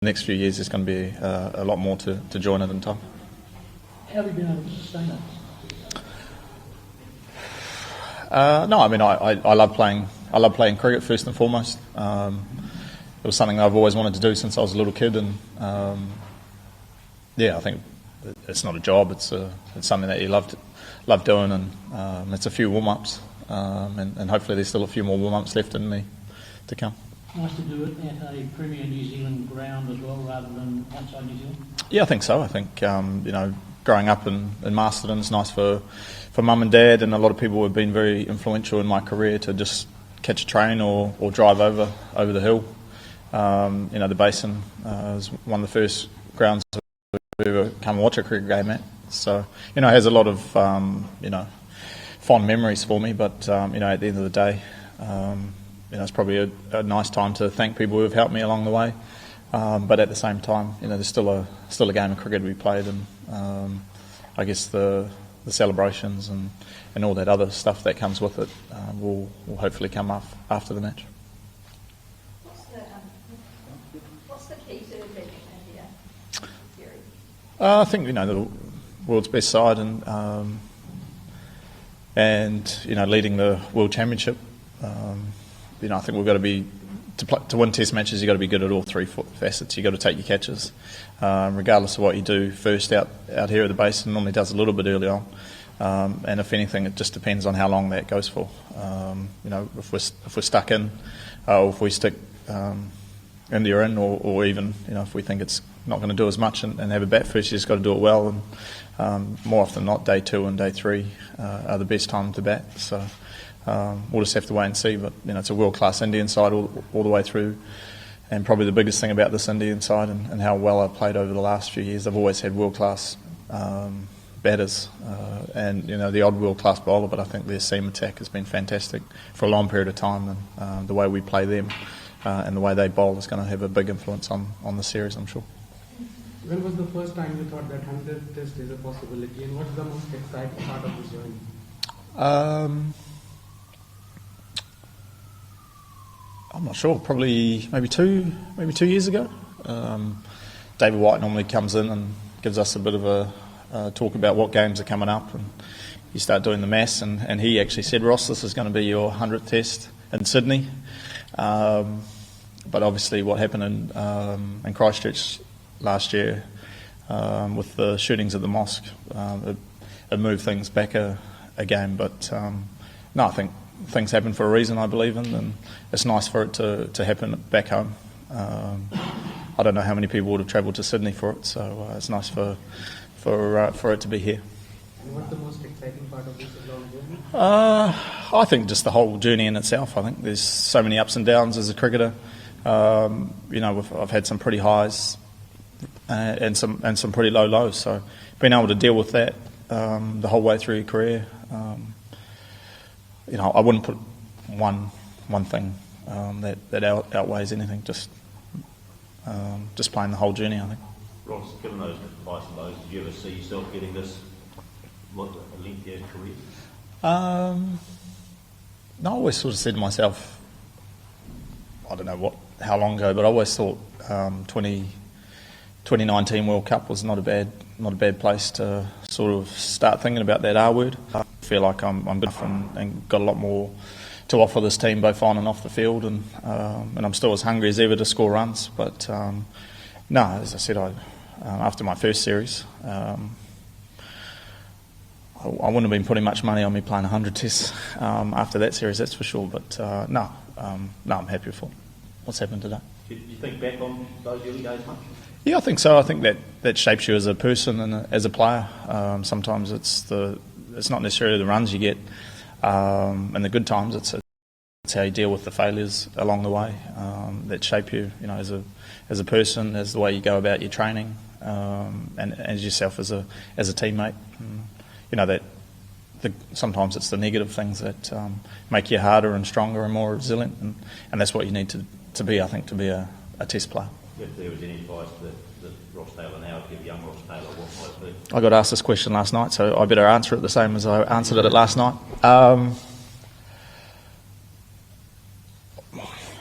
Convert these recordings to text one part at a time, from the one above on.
next few years there's going to be a lot more to join it in time. How have you been able to sustain it? No, I mean I love playing. I love playing cricket first and foremost. It was something I've always wanted to do since I was a little kid, and I think it's not a job. It's something that you love doing, and it's a few warm-ups, and hopefully there's still a few more warm-ups left in me to come. Nice to do it at a Premier New Zealand ground as well, rather than outside New Zealand. Yeah, I think so. I think growing up in Masterton's nice for mum and dad, and a lot of people have been very influential in my career to just catch a train or drive over the hill. The Basin is one of the first grounds I've ever come and watch a cricket game at. So, it has a lot of, fond memories for me, but, at the end of the day, it's probably a nice time to thank people who have helped me along the way. But at the same time, there's still a game of cricket to be played, and I guess the celebrations and all that other stuff that comes with it will hopefully come after the match. What's the key to beating India? I think the world's best side and leading the World Championship. I think we've got to be to win Test matches. You've got to be good at all three facets. You've got to take your catches, regardless of what you do first out here at the Basin. Normally does a little bit early on, and if anything, it just depends on how long that goes for. If we're stuck in, or if we stick India in, or even if we think it's not going to do as much and have a bat first, you just got to do it well. And more often than not, day 2 and day 3 are the best time to bat. So. We'll just have to wait and see, but it's a world-class Indian side all the way through, and probably the biggest thing about this Indian side and how well I've played over the last few years, I've always had world-class batters and the odd world-class bowler, but I think their seam attack has been fantastic for a long period of time, and the way we play them and the way they bowl is going to have a big influence on the series, I'm sure. When was the first time you thought that 100th Test is a possibility, and what's the most exciting part of this journey? I'm not sure. Probably maybe two years ago. David White normally comes in and gives us a bit of a talk about what games are coming up, and you start doing the maths. And he actually said, "Ross, this is going to be your 100th Test in Sydney." But obviously, what happened in Christchurch last year with the shootings at the mosque, it moved things back a game. But no, I think things happen for a reason, I believe in, and it's nice for it to happen back home. I don't know how many people would have travelled to Sydney for it, so it's nice for it to be here. And what's the most exciting part of this long journey? I think just the whole journey in itself. I think there's so many ups and downs as a cricketer. I've had some pretty highs and some pretty low lows, so being able to deal with that the whole way through your career. I wouldn't put one thing that outweighs anything. Just playing the whole journey, I think. Ross, given those highs and lows, did you ever see yourself getting this a lengthier career? No, I always sort of said to myself, I don't know how long ago, but I always thought 2019 World Cup was not a bad place to sort of start thinking about that R word. I feel like I'm good enough and got a lot more to offer this team, both on and off the field, and I'm still as hungry as ever to score runs. But no, as I said, after my first series, I wouldn't have been putting much money on me playing 100 tests after that series, that's for sure. But no, I'm happy with what's happened today. Do you think back on those early days much? Yeah, I think so. I think that shapes you as a person and as a player. Sometimes it's not necessarily the runs you get and the good times. It's how you deal with the failures along the way that shape you, as a person, as the way you go about your training, and as yourself as a teammate. Sometimes it's the negative things that make you harder and stronger and more resilient, and that's what you need to be, I think, to be a test player. If there was any advice that Ross Taylor now would give young Ross Taylor, what might it be? I got asked this question last night, so I better answer it the same as I answered it last night.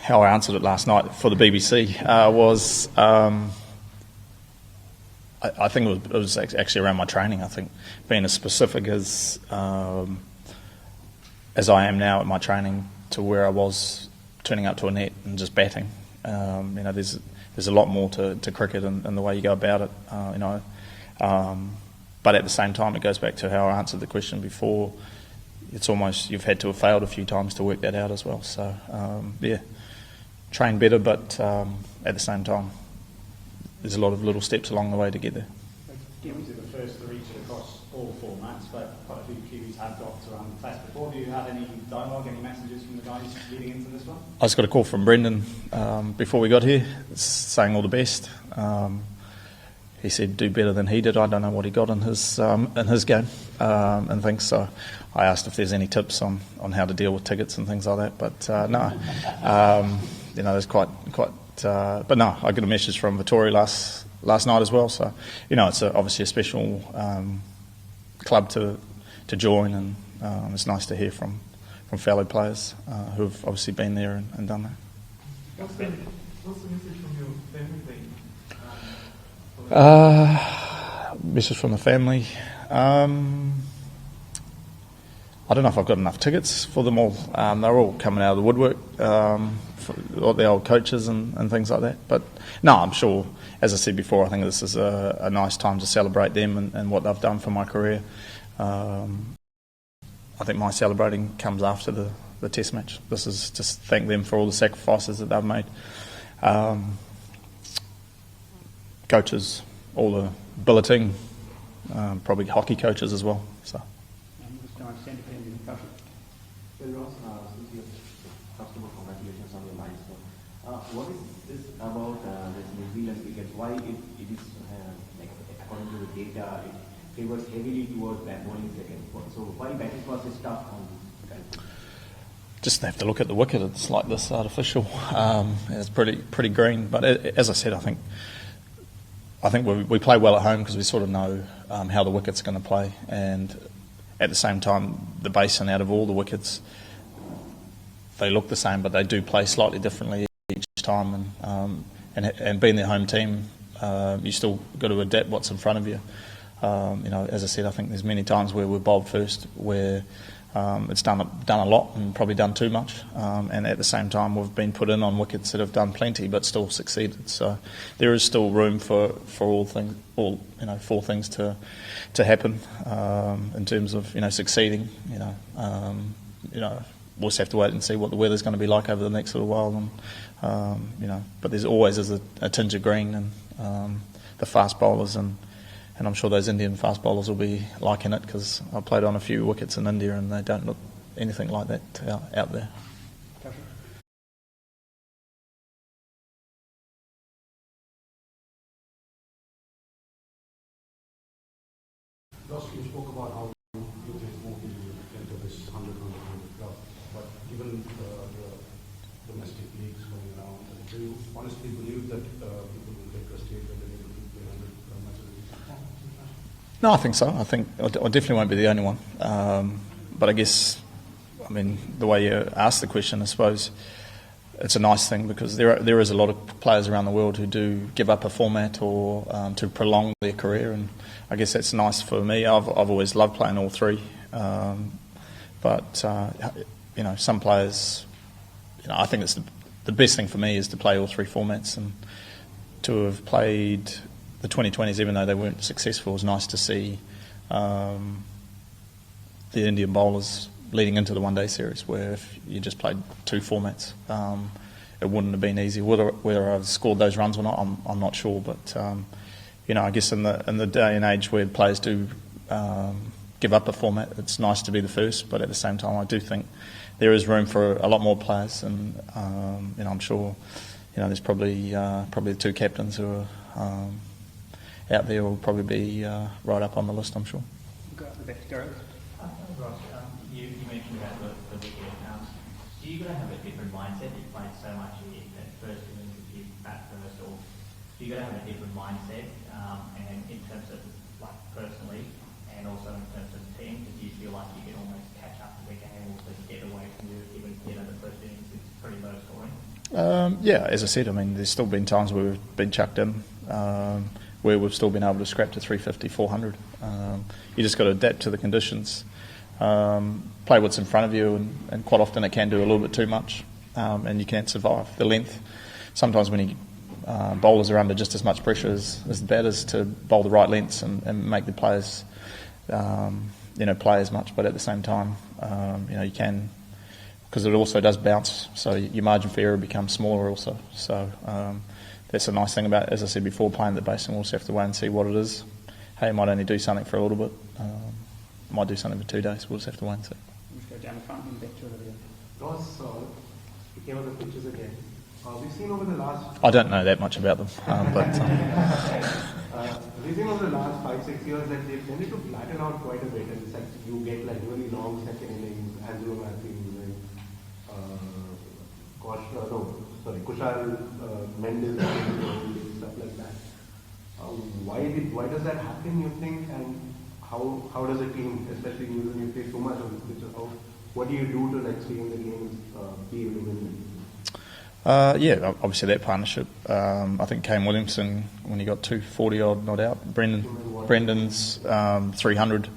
how I answered it last night for the BBC was I think it was actually around my training. I think being as specific as I am now at my training to where I was turning up to a net and just batting. There's a lot more to cricket and the way you go about it. But at the same time, it goes back to how I answered the question before. It's almost you've had to have failed a few times to work that out as well. So train better, but at the same time, there's a lot of little steps along the way to get there. Given to the first three across all formats, but quite a few Kiwis have got to run Test before. Do you have any dialogue, any messages from the guys leading into this one? I just got a call from Brendan before we got here, saying all the best. He said do better than he did. I don't know what he got in his game and things. So I asked if there's any tips on how to deal with tickets and things like that. But no, there's quite. But no, I got a message from Vittori last night as well. So it's obviously a special club to join, and it's nice to hear from fellow players who've obviously been there and done that. What's the message from your family? Message from the family. I don't know if I've got enough tickets for them all. They're all coming out of the woodwork, for the old coaches and things like that. But no, I'm sure, as I said before, I think this is a nice time to celebrate them and what they've done for my career. I think my celebrating comes after the Test match. This is just thank them for all the sacrifices that they've made. Coaches, all the billeting, probably hockey coaches as well. So. Well, Ross, since you first of all, congratulations on your milestone. What is this about this New Zealand cricket? Why it is according to the data, it favors heavily towards that bowling second? So why batting first is tough on this country? Just have to look at the wicket. It's like this artificial. It's pretty green. But as I said, I think we play well at home because we sort of know how the wicket's going to play, and at the same time, the basin out of all the wickets, they look the same, but they do play slightly differently each time. And being their home team, you still got to adapt what's in front of you. As I said, I think there's many times where we're bowled first, where it's done a lot and probably done too much, and at the same time we've been put in on wickets that have done plenty but still succeeded. So there is still room for four things to happen in terms of succeeding. We'll just have to wait and see what the weather's going to be like over the next little while, and but there's always a tinge of green and the fast bowlers and I'm sure those Indian fast bowlers will be liking it because I played on a few wickets in India and they don't look anything like that out there. Ross, you spoke about how you think more people enter this 100 club, but given the domestic leagues going around, do you honestly believe that people will take a stage where they're able to play 100 matches? No, I think so. I think I definitely won't be the only one. But I guess, the way you ask the question, I suppose it's a nice thing because there is a lot of players around the world who do give up a format or to prolong their career, and I guess that's nice for me. I've always loved playing all three, but some players, I think it's the best thing for me is to play all three formats, and to have played the 2020s, even though they weren't successful, it was nice to see the Indian bowlers leading into the one-day series, where if you just played two formats, it wouldn't have been easy. Whether I've scored those runs or not, I'm not sure. But I guess in the day and age where players do give up a format, it's nice to be the first. But at the same time, I do think there is room for a lot more players, and I'm sure there's probably the two captains who are out there will probably be right up on the list, I'm sure. Ross, you mentioned about the wicket. Do you got to have a different mindset? You've played so much at first innings if you bat first, or do you got to have a different mindset? And in terms of personally, and also in terms of the team, do you feel like you can almost catch up to the game or just get away from you, even the first innings is pretty low scoring? Yeah, as I said, I mean, there's still been times where we've been chucked in, where we've still been able to scrap to 350, 400. You just got to adapt to the conditions, play what's in front of you, and quite often it can do a little bit too much, and you can't survive. The length, sometimes when bowlers are under just as much pressure as the batters to bowl the right lengths and make the players, play as much, but at the same time, you can, because it also does bounce, so your margin for error becomes smaller also. So that's a nice thing about, as I said before, playing the basin. We'll just have to wait and see what it is. Hey, it might only do something for a little bit, might do something for 2 days. We'll just have to wait and see. Let's go down the front and back to it again. Ross, speaking of the pitches again, we've seen over the last... I don't know that much about them, but... we've seen over the last 5-6 years that they've tended to flatten out quite a bit, and it's like you get like really long second innings, Angelo Matthews, Kushal, Mendes, stuff like that. Why does that happen, you think, and how does a team, especially when you play so much on the pitch, what do you do to like stay in the game, be able to win? Yeah, obviously that partnership. I think Kane Williamson, when he got 240 odd not out, Brendan's 300.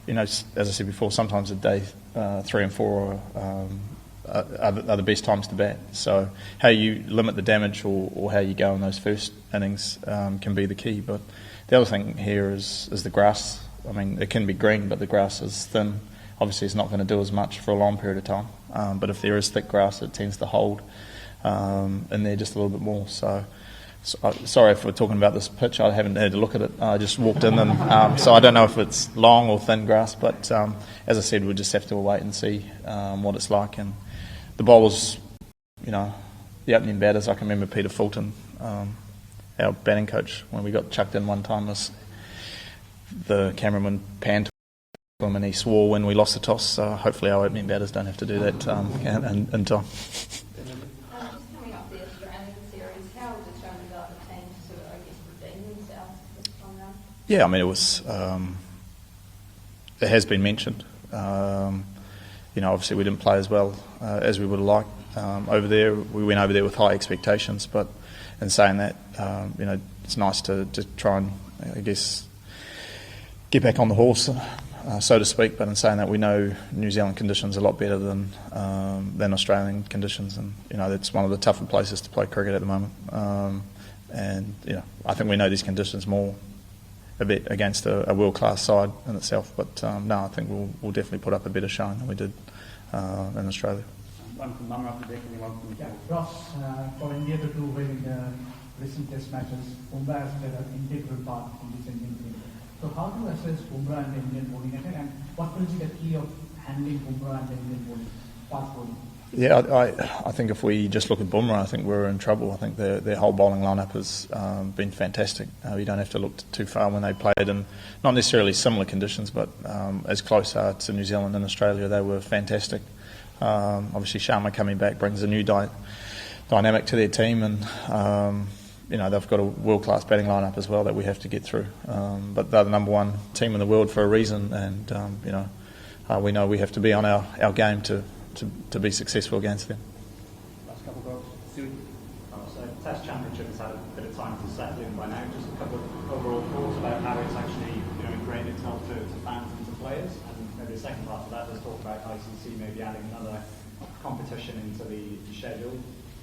As I said before, sometimes a day 3 and 4 are the best times to bat. So how you limit the damage or how you go in those first innings can be the key. But the other thing here is the grass. I mean, it can be green, but the grass is thin. Obviously, it's not going to do as much for a long period of time. But if there is thick grass, it tends to hold in there just a little bit more. So sorry if we're talking about this pitch. I haven't had a look at it. I just walked in, and so I don't know if it's long or thin grass. But as I said, we'll just have to wait and see what it's like. And the bowlers, the opening batters, I can remember Peter Fulton, our batting coach, when we got chucked in one time, the cameraman panned to him and he swore when we lost the toss. So hopefully our opening batters don't have to do that in time. Just coming up the Australian series, how determined are the teams to, redeem themselves this time round? Yeah, I mean, it has been mentioned. Obviously we didn't play as well as we would have liked over there. We went over there with high expectations, but in saying that, it's nice to try and, I guess, get back on the horse, so to speak. But in saying that, we know New Zealand conditions are a lot better than Australian conditions, and that's one of the tougher places to play cricket at the moment. I think we know these conditions more a bit against a world-class side in itself. But I think we'll definitely put up a better showing than we did in Australia. One from Bumrah after Dick and one from Ross, for India to do well in the recent test matches, Bumrah has played an integral part in this Indian team. So how do you assess Bumrah and the Indian bowling attack, and what will be the key of handling Bumrah and the Indian bowling, fast bowling? Yeah, I think if we just look at Bumrah, I think we're in trouble. I think their whole bowling lineup has been fantastic. You don't have to look too far when they played in not necessarily similar conditions, but as close to New Zealand and Australia, they were fantastic. Obviously, Sharma coming back brings a new dynamic to their team, and they've got a world-class batting lineup as well that we have to get through. But they're the number one team in the world for a reason, and we know we have to be on our game to be successful against them. Last couple of goals. So Test Championship has had a bit of time to settle in by now. Just a couple of overall thoughts about how it's actually ingrained itself to fans and to players. And maybe the second part of that, let's talk about ICC maybe adding another competition into the schedule.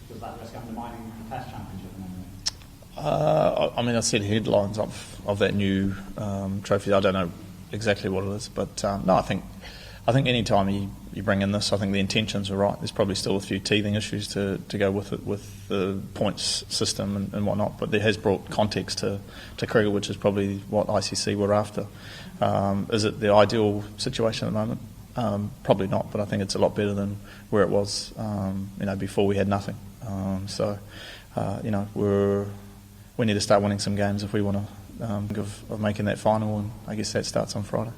Does that risk undermining the Test Championship in any way? I've seen headlines of that new trophy. I don't know exactly what it is, but no, I think any time you bring in this, I think the intentions are right. There's probably still a few teething issues to go with it, with the points system and whatnot, but it has brought context to cricket, which is probably what ICC were after. Is it the ideal situation at the moment? Probably not, but I think it's a lot better than where it was before we had nothing. We need to start winning some games if we want to think of making that final, and I guess that starts on Friday.